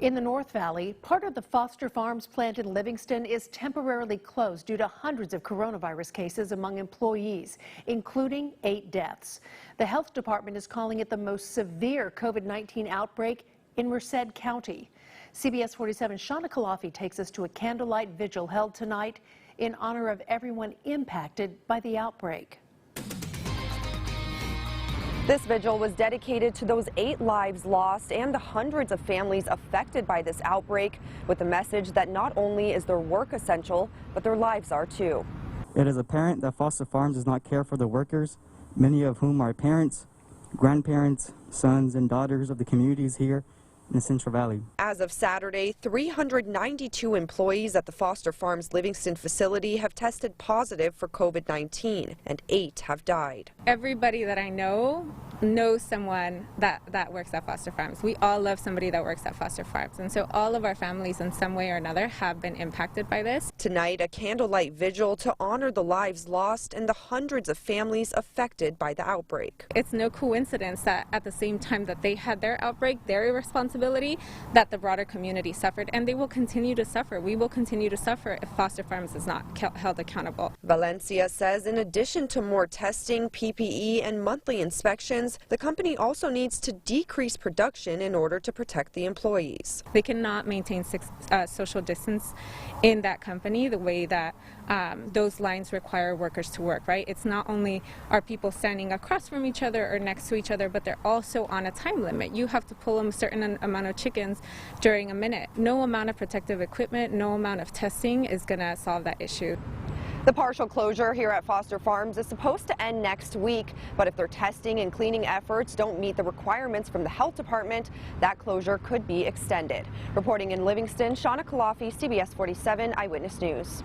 In the North Valley, part of the Foster Farms plant in Livingston is temporarily closed due to hundreds of coronavirus cases among employees, including 8 deaths. The health department is calling it the most severe COVID-19 outbreak in Merced County. CBS 47's Shauna Kalafi takes us to a candlelight vigil held tonight in honor of everyone impacted by the outbreak. This vigil was dedicated to those 8 lives lost and the hundreds of families affected by this outbreak, with the message that not only is their work essential, but their lives are too. It is apparent that Foster Farms does not care for the workers, many of whom are parents, grandparents, sons, and daughters of the communities here in the Central Valley. As of Saturday, 392 employees at the Foster Farms Livingston facility have tested positive for COVID-19, and 8 have died. Everybody that I know knows someone that works at Foster Farms. We all love somebody that works at Foster Farms, and so all of our families in some way or another have been impacted by this. Tonight, a candlelight vigil to honor the lives lost and the hundreds of families affected by the outbreak. It's no coincidence that at the same time that they had their outbreak, their irresponsibility, that the broader community suffered, and they will continue to suffer. We will continue to suffer if Foster Farms is not held accountable. Valencia says in addition to more testing, PPE, and monthly inspections, the company also needs to decrease production in order to protect the employees. They cannot maintain social distance in that company the way that those lines require workers to work, right? It's not only are people standing across from each other or next to each other, but they're also on a time limit. You have to pull a certain amount of chickens during a minute. No amount of protective equipment, no amount of testing is going to solve that issue. The partial closure here at Foster Farms is supposed to end next week, but if their testing and cleaning efforts don't meet the requirements from the health department, that closure could be extended. Reporting in Livingston, Shauna Kalafi, CBS 47 Eyewitness News.